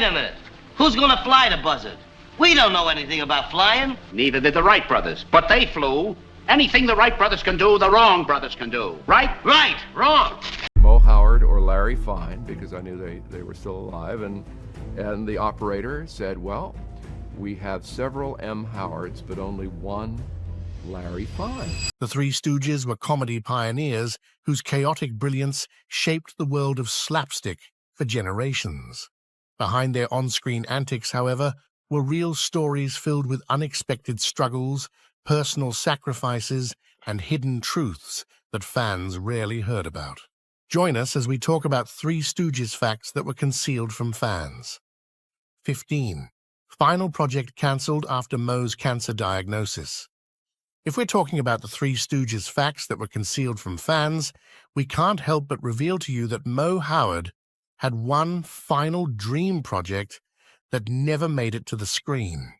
Wait a minute. Who's gonna fly the buzzard? We don't know anything about flying. Neither did the Wright brothers, but they flew. Anything the Wright brothers can do, the Wrong brothers can do. Right? Right. Wrong. Mo Howard or Larry Fine, because I knew they were still alive, and the operator said, well, we have several M. Howards, but only one Larry Fine. The Three Stooges were comedy pioneers whose chaotic brilliance shaped the world of slapstick for generations. Behind their on-screen antics, however, were real stories filled with unexpected struggles, personal sacrifices, and hidden truths that fans rarely heard about. Join us as we talk about Three Stooges facts that were concealed from fans. 15. Final project cancelled after Moe's cancer diagnosis. If we're talking about the Three Stooges facts that were concealed from fans, we can't help but reveal to you that Mo Howard had one final dream project that never made it to the screen.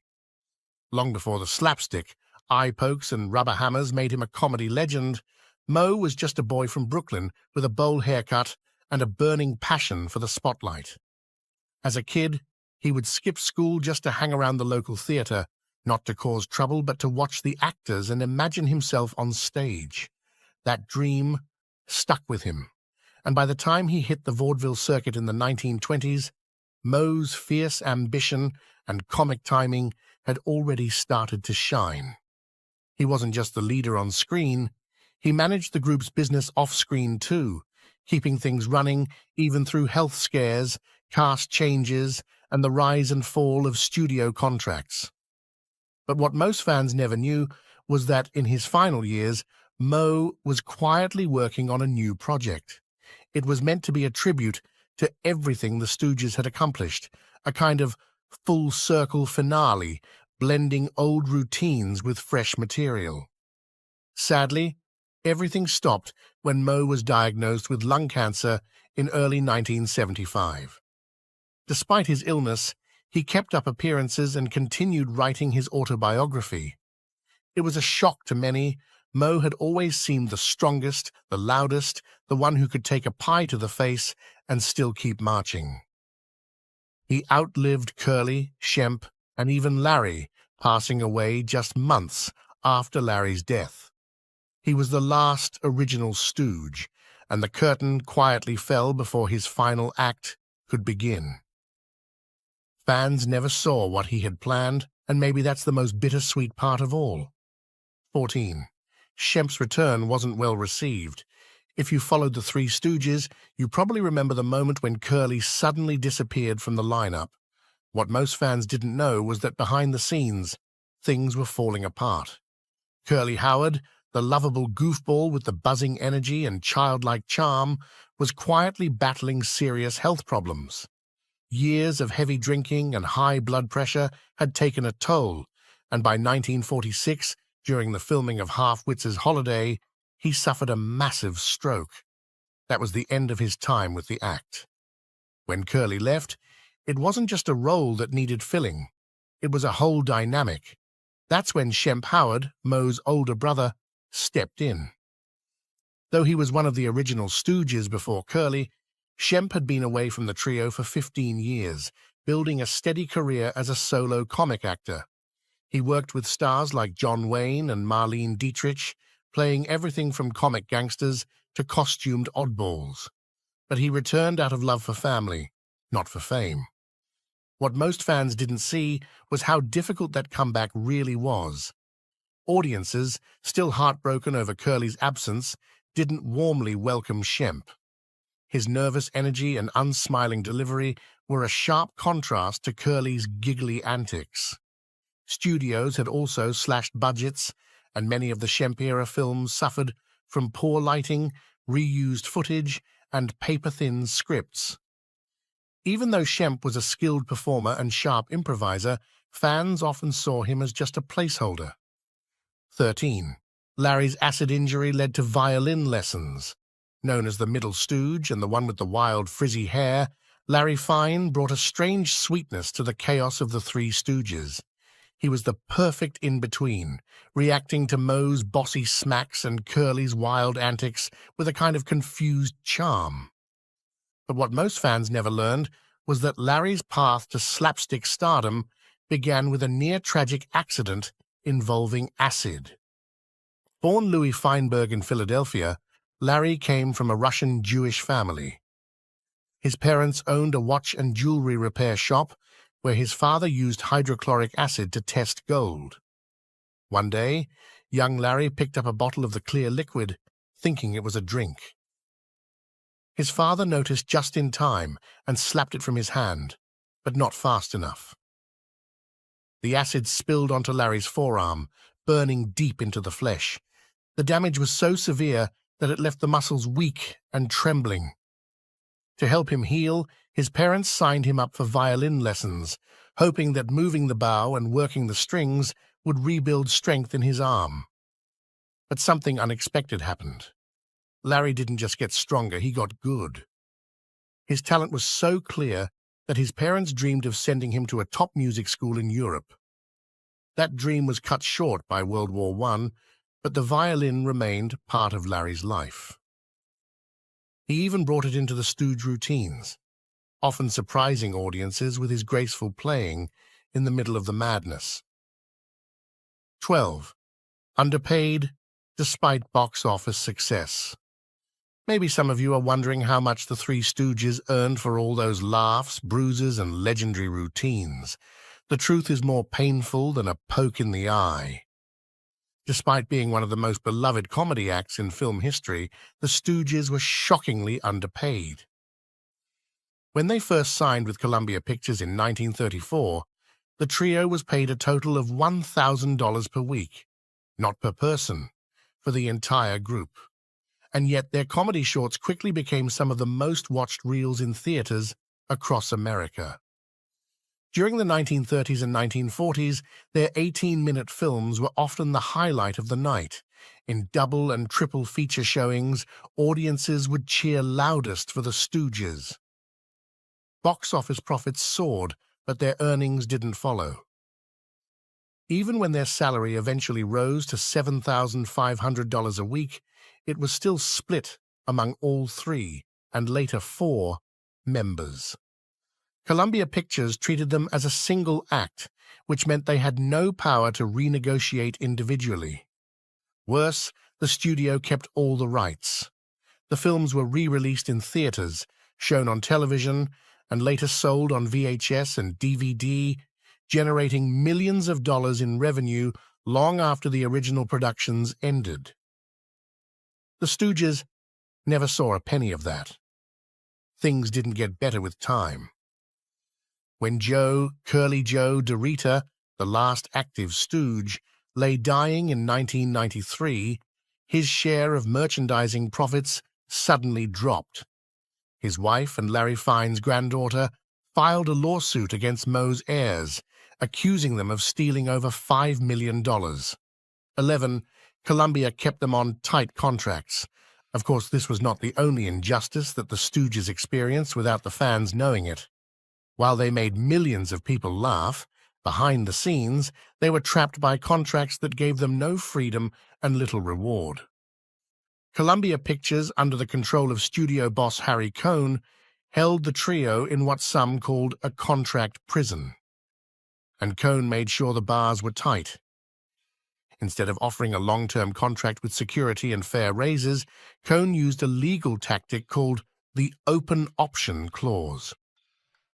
Long before the slapstick, eye pokes and rubber hammers made him a comedy legend, Mo was just a boy from Brooklyn with a bowl haircut and a burning passion for the spotlight. As a kid, he would skip school just to hang around the local theater, not to cause trouble, but to watch the actors and imagine himself on stage. That dream stuck with him, and by the time he hit the vaudeville circuit in the 1920s, Moe's fierce ambition and comic timing had already started to shine. He wasn't just the leader on screen, he managed the group's business off-screen too, keeping things running even through health scares, cast changes, and the rise and fall of studio contracts. But what most fans never knew was that in his final years, Mo was quietly working on a new project. It was meant to be a tribute to everything the Stooges had accomplished, a kind of full-circle finale, blending old routines with fresh material. Sadly, everything stopped when Mo was diagnosed with lung cancer in early 1975. Despite his illness, he kept up appearances and continued writing his autobiography. It was a shock to many. Mo had always seemed the strongest, the loudest, the one who could take a pie to the face and still keep marching. He outlived Curly, Shemp, and even Larry, passing away just months after Larry's death. He was the last original Stooge, and the curtain quietly fell before his final act could begin. Fans never saw what he had planned, and maybe that's the most bittersweet part of all. 14. Shemp's return wasn't well received. If you followed the Three Stooges, you probably remember the moment when Curly suddenly disappeared from the lineup. What most fans didn't know was that behind the scenes, things were falling apart. Curly Howard, the lovable goofball with the buzzing energy and childlike charm, was quietly battling serious health problems. Years of heavy drinking and high blood pressure had taken a toll, and by 1946, during the filming of Half-Wits' Holiday, he suffered a massive stroke. That was the end of his time with the act. When Curly left, it wasn't just a role that needed filling. It was a whole dynamic. That's when Shemp Howard, Moe's older brother, stepped in. Though he was one of the original Stooges before Curly, Shemp had been away from the trio for 15 years, building a steady career as a solo comic actor. He worked with stars like John Wayne and Marlene Dietrich, playing everything from comic gangsters to costumed oddballs. But he returned out of love for family, not for fame. What most fans didn't see was how difficult that comeback really was. Audiences, still heartbroken over Curly's absence, didn't warmly welcome Shemp. His nervous energy and unsmiling delivery were a sharp contrast to Curly's giggly antics. Studios had also slashed budgets, and many of the Shemp-era films suffered from poor lighting, reused footage, and paper-thin scripts. Even though Shemp was a skilled performer and sharp improviser, fans often saw him as just a placeholder. 13. Larry's acid injury led to violin lessons. Known as the Middle Stooge and the one with the wild, frizzy hair, Larry Fine brought a strange sweetness to the chaos of the Three Stooges. He was the perfect in-between, reacting to Moe's bossy smacks and Curly's wild antics with a kind of confused charm. But what most fans never learned was that Larry's path to slapstick stardom began with a near-tragic accident involving acid. Born Louis Feinberg in Philadelphia, Larry came from a Russian Jewish family. His parents owned a watch and jewelry repair shop where his father used hydrochloric acid to test gold. One day, young Larry picked up a bottle of the clear liquid, thinking it was a drink. His father noticed just in time and slapped it from his hand, but not fast enough. The acid spilled onto Larry's forearm, burning deep into the flesh. The damage was so severe that it left the muscles weak and trembling. To help him heal, his parents signed him up for violin lessons, hoping that moving the bow and working the strings would rebuild strength in his arm. But something unexpected happened. Larry didn't just get stronger, he got good. His talent was so clear that his parents dreamed of sending him to a top music school in Europe. That dream was cut short by World War I, but the violin remained part of Larry's life. He even brought it into the Stooge routines, often surprising audiences with his graceful playing in the middle of the madness. 12. Underpaid despite box office success. Maybe some of you are wondering how much the Three Stooges earned for all those laughs, bruises, and legendary routines. The truth is more painful than a poke in the eye. Despite being one of the most beloved comedy acts in film history, the Stooges were shockingly underpaid. When they first signed with Columbia Pictures in 1934, the trio was paid a total of $1,000 per week, not per person, for the entire group. And yet their comedy shorts quickly became some of the most watched reels in theaters across America. During the 1930s and 1940s, their 18-minute films were often the highlight of the night. In double and triple feature showings, audiences would cheer loudest for the Stooges. Box office profits soared, but their earnings didn't follow. Even when their salary eventually rose to $7,500 a week, it was still split among all three, and later four, members. Columbia Pictures treated them as a single act, which meant they had no power to renegotiate individually. Worse, the studio kept all the rights. The films were re-released in theaters, shown on television, and later sold on VHS and DVD, generating millions of dollars in revenue long after the original productions ended. The Stooges never saw a penny of that. Things didn't get better with time. When Curly Joe DeRita, the last active Stooge, lay dying in 1993, his share of merchandising profits suddenly dropped. His wife and Larry Fine's granddaughter filed a lawsuit against Moe's heirs, accusing them of stealing over $5 million. 11. Columbia kept them on tight contracts. Of course, this was not the only injustice that the Stooges experienced without the fans knowing it. While they made millions of people laugh, behind the scenes, they were trapped by contracts that gave them no freedom and little reward. Columbia Pictures, under the control of studio boss Harry Cohn, held the trio in what some called a contract prison. And Cohn made sure the bars were tight. Instead of offering a long-term contract with security and fair raises, Cohn used a legal tactic called the open option clause.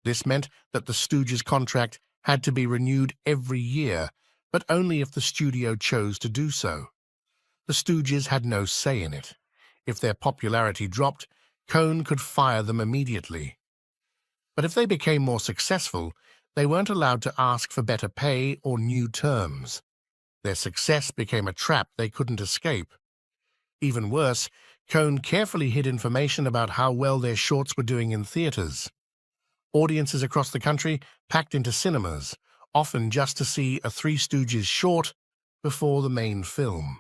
This meant that the Stooges' contract had to be renewed every year, but only if the studio chose to do so. The Stooges had no say in it. If their popularity dropped, Cohn could fire them immediately. But if they became more successful, they weren't allowed to ask for better pay or new terms. Their success became a trap they couldn't escape. Even worse, Cohn carefully hid information about how well their shorts were doing in theaters. Audiences across the country packed into cinemas, often just to see a Three Stooges short before the main film.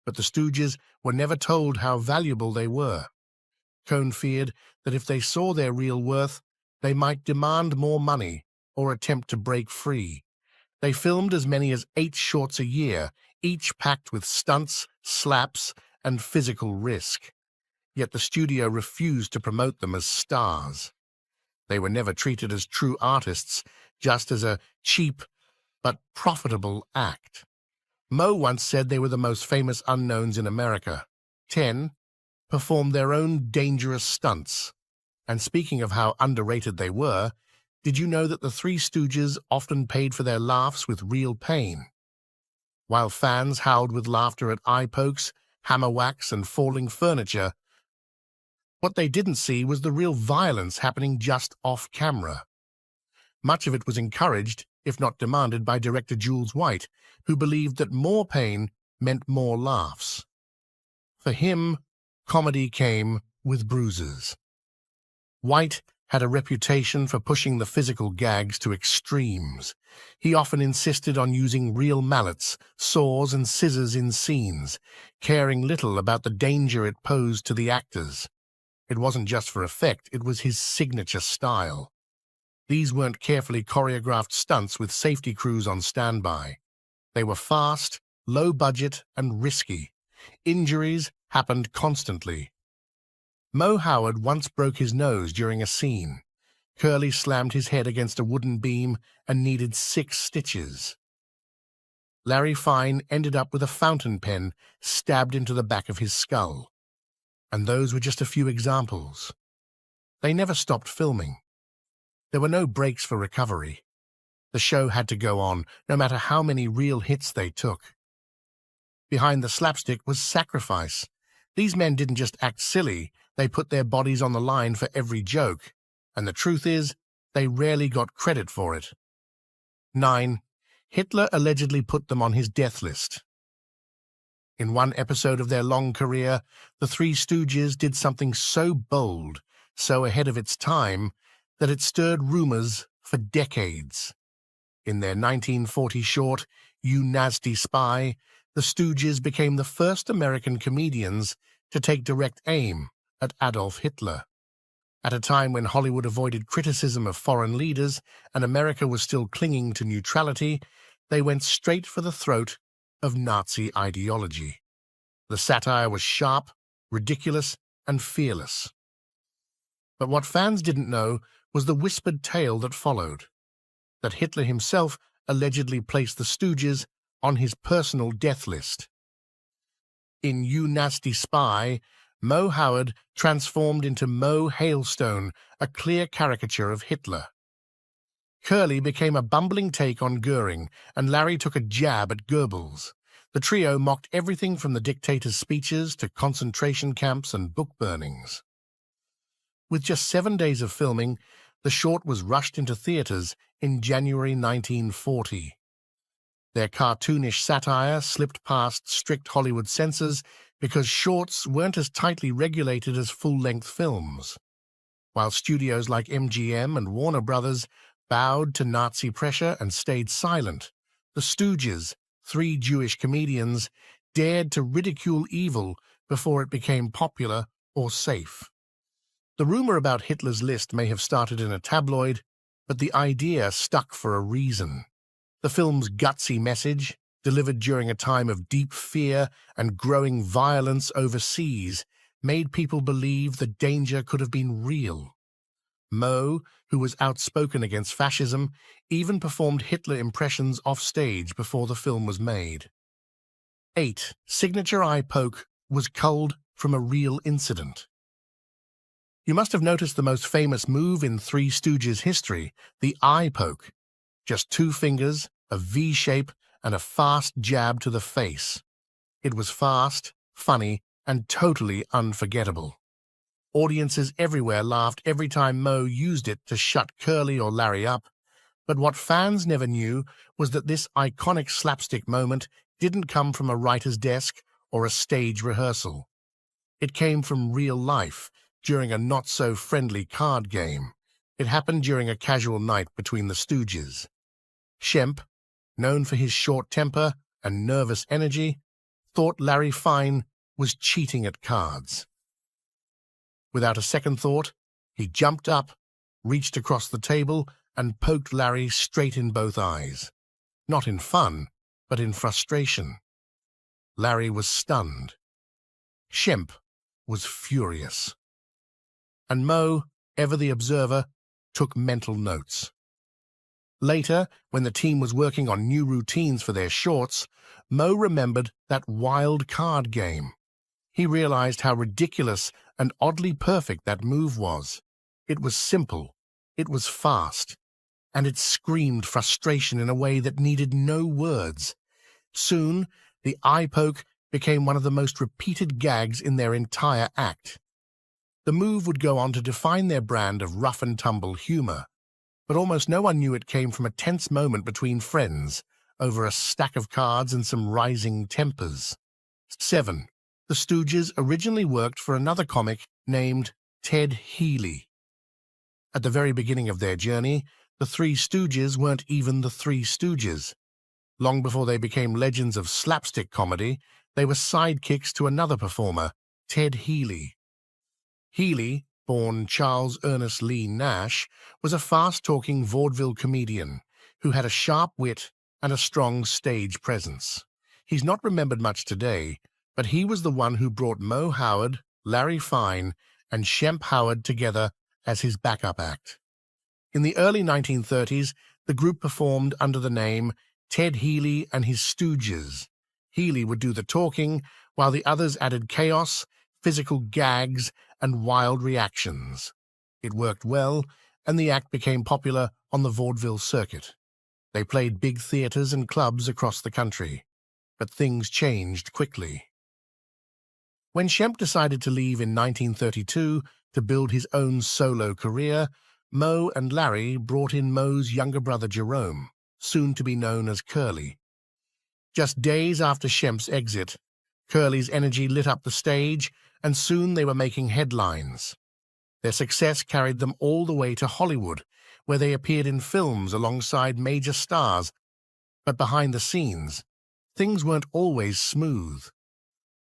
But the Stooges were never told how valuable they were. Cohn feared that if they saw their real worth, they might demand more money or attempt to break free. They filmed as many as 8 shorts a year, each packed with stunts, slaps, and physical risk. Yet the studio refused to promote them as stars. They were never treated as true artists, just as a cheap but profitable act. Moe once said they were the most famous unknowns in America. 10 performed their own dangerous stunts. And speaking of how underrated they were, did you know that the Three Stooges often paid for their laughs with real pain? While fans howled with laughter at eye pokes, hammer whacks, and falling furniture, what they didn't see was the real violence happening just off camera. Much of it was encouraged, if not demanded, by director Jules White, who believed that more pain meant more laughs. For him, comedy came with bruises. White had a reputation for pushing the physical gags to extremes. He often insisted on using real mallets, saws, and scissors in scenes, caring little about the danger it posed to the actors. It wasn't just for effect, it was his signature style. These weren't carefully choreographed stunts with safety crews on standby. They were fast, low budget, and risky. Injuries happened constantly. Moe Howard once broke his nose during a scene. Curly slammed his head against a wooden beam and needed 6 stitches. Larry Fine ended up with a fountain pen stabbed into the back of his skull. And those were just a few examples. They never stopped filming. There were no breaks for recovery. The show had to go on, no matter how many real hits they took. Behind the slapstick was sacrifice. These men didn't just act silly, they put their bodies on the line for every joke. And the truth is, they rarely got credit for it. 9. Hitler allegedly put them on his death list. In one episode of their long career, the Three Stooges did something so bold, so ahead of its time, that it stirred rumors for decades. In their 1940 short, You Nasty Spy, the Stooges became the first American comedians to take direct aim at Adolf Hitler. At a time when Hollywood avoided criticism of foreign leaders and America was still clinging to neutrality, they went straight for the throat of Nazi ideology. The satire was sharp, ridiculous, and fearless. But what fans didn't know was the whispered tale that followed, that Hitler himself allegedly placed the Stooges on his personal death list. In You Nasty Spy, Moe Howard transformed into Moe Hailstone, a clear caricature of Hitler. Curly became a bumbling take on Goering, and Larry took a jab at Goebbels. The trio mocked everything from the dictator's speeches to concentration camps and book burnings. With just 7 days of filming, the short was rushed into theaters in January 1940. Their cartoonish satire slipped past strict Hollywood censors because shorts weren't as tightly regulated as full-length films. While studios like MGM and Warner Brothers bowed to Nazi pressure and stayed silent, the Stooges, 3 Jewish comedians, dared to ridicule evil before it became popular or safe. The rumor about Hitler's list may have started in a tabloid, but the idea stuck for a reason. The film's gutsy message, delivered during a time of deep fear and growing violence overseas, made people believe the danger could have been real. Moe, who was outspoken against fascism, even performed Hitler impressions offstage before the film was made. 8. Signature eye poke was culled from a real incident. You must have noticed the most famous move in Three Stooges history, the eye poke. Just 2 fingers, a V shape, and a fast jab to the face. It was fast, funny, and totally unforgettable. Audiences everywhere laughed every time Moe used it to shut Curly or Larry up, but what fans never knew was that this iconic slapstick moment didn't come from a writer's desk or a stage rehearsal. It came from real life, during a not-so-friendly card game. It happened during a casual night between the Stooges. Shemp, known for his short temper and nervous energy, thought Larry Fine was cheating at cards. Without a second thought, he jumped up, reached across the table, and poked Larry straight in both eyes. Not in fun, but in frustration. Larry was stunned. Shemp was furious. And Moe, ever the observer, took mental notes. Later, when the team was working on new routines for their shorts, Mo remembered that wild card game. He realized how ridiculous and oddly perfect that move was. It was simple, it was fast, and it screamed frustration in a way that needed no words. Soon, the eye poke became one of the most repeated gags in their entire act. The move would go on to define their brand of rough-and-tumble humor, but almost no one knew it came from a tense moment between friends over a stack of cards and some rising tempers. 7. The Stooges originally worked for another comic named Ted Healy. At the very beginning of their journey, the Three Stooges weren't even the Three Stooges. Long before they became legends of slapstick comedy, they were sidekicks to another performer, Ted Healy. Healy, born Charles Ernest Lee Nash, was a fast-talking vaudeville comedian who had a sharp wit and a strong stage presence. He's not remembered much today, but he was the one who brought Moe Howard, Larry Fine, and Shemp Howard together as his backup act. In the early 1930s, the group performed under the name Ted Healy and his Stooges. Healy would do the talking, while the others added chaos, physical gags, and wild reactions. It worked well, and the act became popular on the vaudeville circuit. They played big theaters and clubs across the country. But things changed quickly. When Shemp decided to leave in 1932 to build his own solo career, Moe and Larry brought in Moe's younger brother Jerome, soon to be known as Curly. Just days after Shemp's exit, Curly's energy lit up the stage, and soon they were making headlines. Their success carried them all the way to Hollywood, where they appeared in films alongside major stars. But behind the scenes, things weren't always smooth.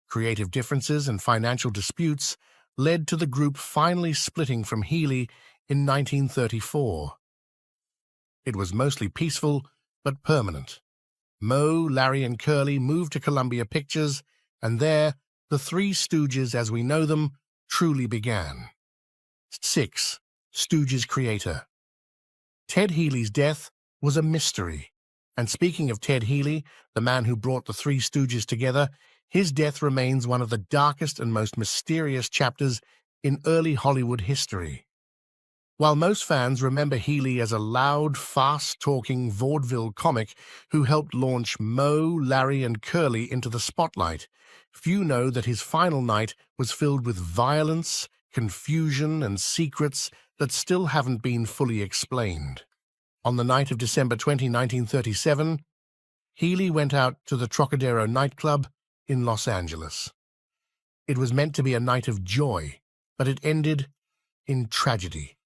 Creative differences and financial disputes led to the group finally splitting from Healy in 1934. It was mostly peaceful, but permanent. Moe, Larry, and Curly moved to Columbia Pictures, and there, the Three Stooges as we know them truly began. 6. Stooges creator. Ted Healy's death was a mystery. And speaking of Ted Healy, the man who brought the Three Stooges together, his death remains one of the darkest and most mysterious chapters in early Hollywood history. While most fans remember Healy as a loud, fast-talking vaudeville comic who helped launch Moe, Larry, and Curly into the spotlight, few know that his final night was filled with violence, confusion, and secrets that still haven't been fully explained. On the night of December 20, 1937, Healy went out to the Trocadero nightclub in Los Angeles. It was meant to be a night of joy, but it ended in tragedy.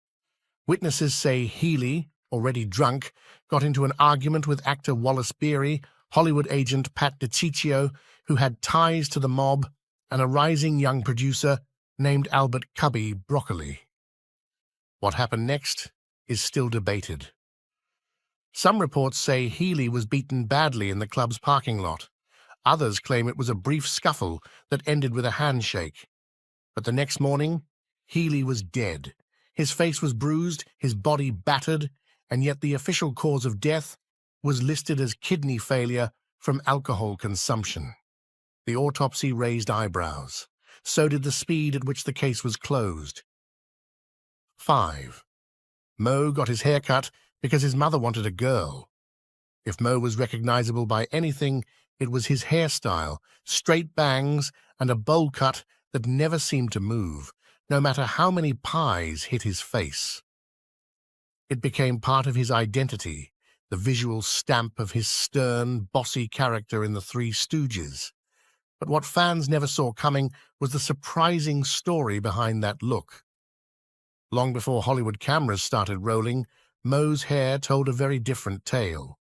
Witnesses say Healy, already drunk, got into an argument with actor Wallace Beery, Hollywood agent Pat DiCiccio, who had ties to the mob, and a rising young producer named Albert Cubby Broccoli. What happened next is still debated. Some reports say Healy was beaten badly in the club's parking lot. Others claim it was a brief scuffle that ended with a handshake. But the next morning, Healy was dead. His face was bruised, his body battered, and yet the official cause of death was listed as kidney failure from alcohol consumption. The autopsy raised eyebrows. So did the speed at which the case was closed. 5. Moe got his hair cut because his mother wanted a girl. If Moe was recognizable by anything, it was his hairstyle, straight bangs, and a bowl cut that never seemed to move, no matter how many pies hit his face. It became part of his identity, the visual stamp of his stern, bossy character in the Three Stooges. But what fans never saw coming was the surprising story behind that look. Long before Hollywood cameras started rolling, Moe's hair told a very different tale.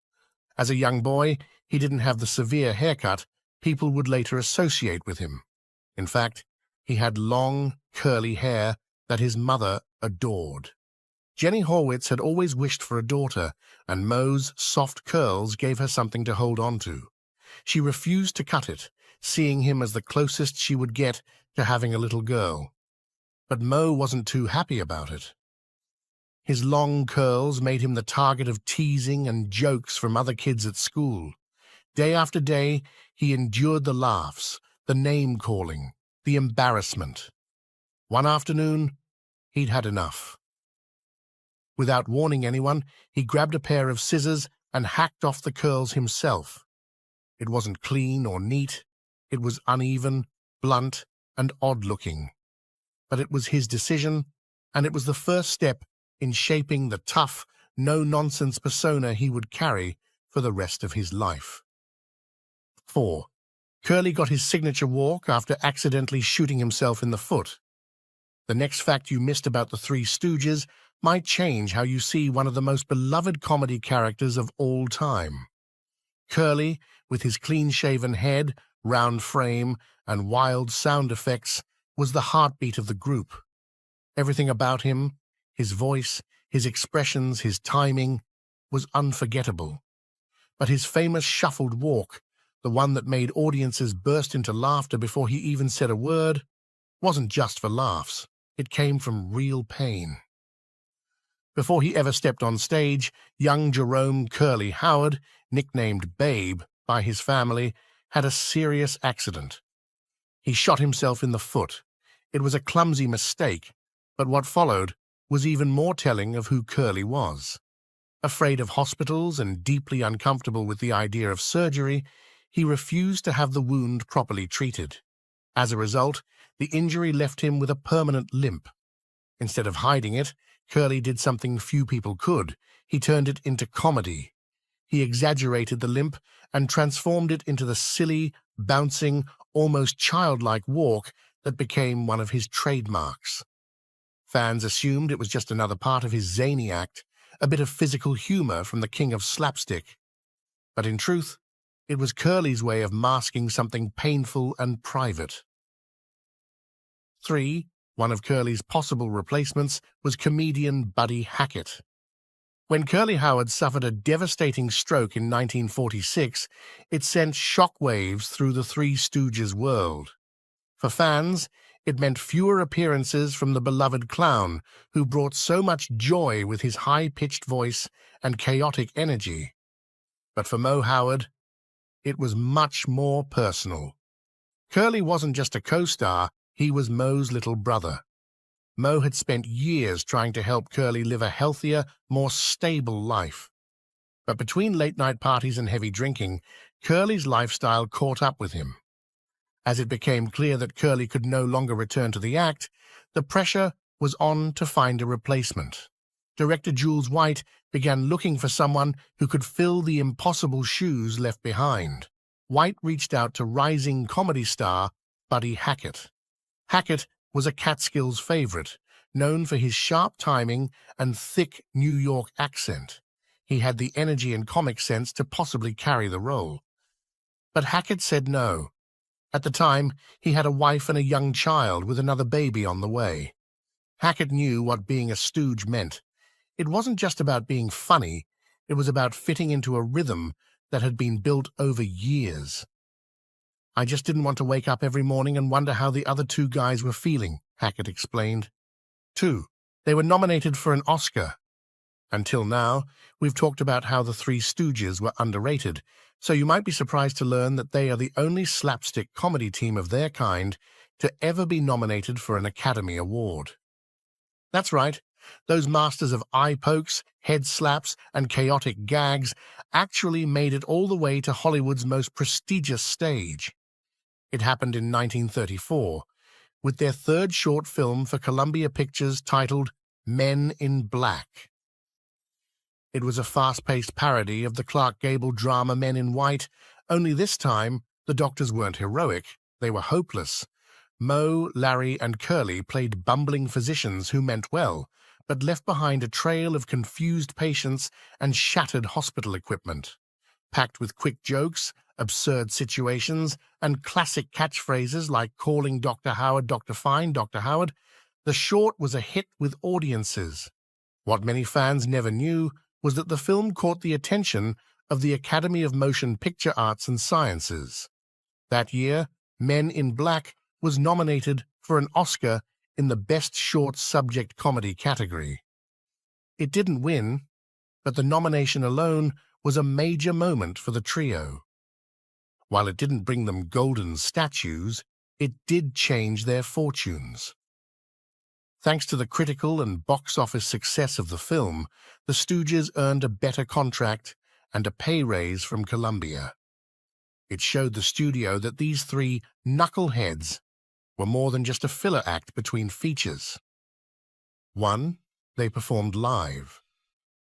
As a young boy, he didn't have the severe haircut people would later associate with him. In fact, he had long, curly hair that his mother adored. Jenny Horwitz had always wished for a daughter, and Moe's soft curls gave her something to hold on to. She refused to cut it, seeing him as the closest she would get to having a little girl. But Moe wasn't too happy about it. His long curls made him the target of teasing and jokes from other kids at school. Day after day, he endured the laughs, the name-calling, the embarrassment. One afternoon, he'd had enough. Without warning anyone, he grabbed a pair of scissors and hacked off the curls himself. It wasn't clean or neat. It was uneven, blunt, and odd-looking. But it was his decision, and it was the first step in shaping the tough, no-nonsense persona he would carry for the rest of his life. 4. Curly got his signature walk after accidentally shooting himself in the foot. The next fact you missed about the Three Stooges might change how you see one of the most beloved comedy characters of all time. Curly, with his clean-shaven head, round frame, and wild sound effects, was the heartbeat of the group. Everything about him, his voice, his expressions, his timing, was unforgettable. But his famous shuffled walk, the one that made audiences burst into laughter before he even said a word, wasn't just for laughs. It came from real pain. Before he ever stepped on stage, young Jerome Curly Howard, nicknamed Babe by his family, had a serious accident. He shot himself in the foot. It was a clumsy mistake, but what followed was even more telling of who Curly was. Afraid of hospitals and deeply uncomfortable with the idea of surgery, he refused to have the wound properly treated. As a result, the injury left him with a permanent limp. Instead of hiding it, Curly did something few people could. He turned it into comedy. He exaggerated the limp and transformed it into the silly, bouncing, almost childlike walk that became one of his trademarks. Fans assumed it was just another part of his zany act, a bit of physical humor from the king of slapstick. But in truth, it was Curly's way of masking something painful and private. 3. One of Curly's possible replacements was comedian Buddy Hackett. When Curly Howard suffered a devastating stroke in 1946, it sent shockwaves through the Three Stooges world. For fans, it meant fewer appearances from the beloved clown who brought so much joy with his high-pitched voice and chaotic energy. But for Mo Howard, it was much more personal. Curly wasn't just a co-star, he was Mo's little brother. Mo had spent years trying to help Curly live a healthier, more stable life. But between late-night parties and heavy drinking, Curly's lifestyle caught up with him. As it became clear that Curly could no longer return to the act, the pressure was on to find a replacement. Director Jules White began looking for someone who could fill the impossible shoes left behind. White reached out to rising comedy star Buddy Hackett. Hackett was a Catskills favorite, known for his sharp timing and thick New York accent. He had the energy and comic sense to possibly carry the role. But Hackett said no. At the time, he had a wife and a young child with another baby on the way. Hackett knew what being a stooge meant. It wasn't just about being funny, it was about fitting into a rhythm that had been built over years. "I just didn't want to wake up every morning and wonder how the other two guys were feeling," Hackett explained. 2. They were nominated for an Oscar. Until now, we've talked about how the Three Stooges were underrated, so you might be surprised to learn that they are the only slapstick comedy team of their kind to ever be nominated for an Academy Award. That's right, those masters of eye pokes, head slaps, and chaotic gags actually made it all the way to Hollywood's most prestigious stage. It happened in 1934, with their third short film for Columbia Pictures titled Men in Black. It was a fast-paced parody of the Clark Gable drama Men in White, only this time the doctors weren't heroic, they were hopeless. Mo, Larry, and Curly played bumbling physicians who meant well, but left behind a trail of confused patients and shattered hospital equipment. Packed with quick jokes, absurd situations, and classic catchphrases like calling Dr. Howard Dr. Fine, Dr. Howard, the short was a hit with audiences. What many fans never knew was that the film caught the attention of the Academy of Motion Picture Arts and Sciences. That year, Men in Black was nominated for an Oscar in the Best Short Subject Comedy category. It didn't win, but the nomination alone was a major moment for the trio. While it didn't bring them golden statues, it did change their fortunes. Thanks to the critical and box office success of the film, the Stooges earned a better contract and a pay raise from Columbia. It showed the studio that these three knuckleheads were more than just a filler act between features. One, they performed live.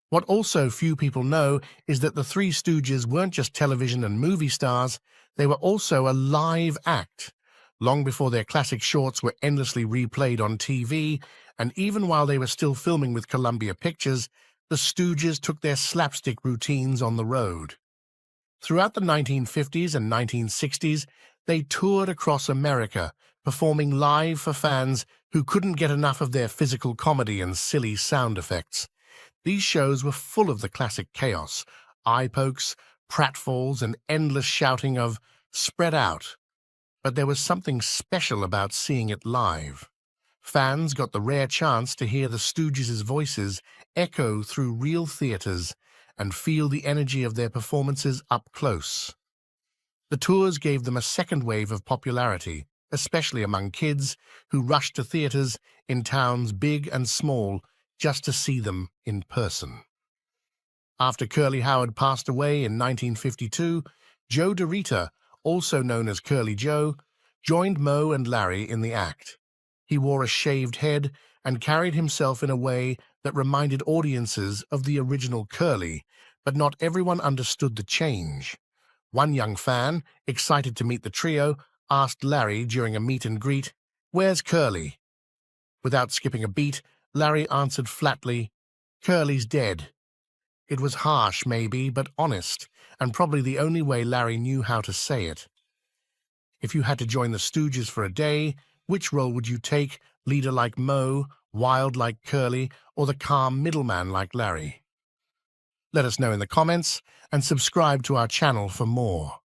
What also few people know is that the Three Stooges weren't just television and movie stars, they were also a live act. Long before their classic shorts were endlessly replayed on TV, and even while they were still filming with Columbia Pictures, the Stooges took their slapstick routines on the road. Throughout the 1950s and 1960s, they toured across America, performing live for fans who couldn't get enough of their physical comedy and silly sound effects. These shows were full of the classic chaos, eye pokes, pratfalls, and endless shouting of "spread out." But there was something special about seeing it live. Fans got the rare chance to hear the Stooges' voices echo through real theaters and feel the energy of their performances up close. The tours gave them a second wave of popularity, especially among kids who rushed to theaters in towns big and small just to see them in person. After Curly Howard passed away in 1952, Joe DeRita, also known as Curly Joe, joined Moe and Larry in the act. He wore a shaved head and carried himself in a way that reminded audiences of the original Curly, but not everyone understood the change. One young fan, excited to meet the trio, asked Larry during a meet and greet, "Where's Curly?" Without skipping a beat, Larry answered flatly, "Curly's dead." It was harsh, maybe, but honest, and probably the only way Larry knew how to say it. If you had to join the Stooges for a day, which role would you take, leader like Moe, wild like Curly, or the calm middleman like Larry? Let us know in the comments, and subscribe to our channel for more.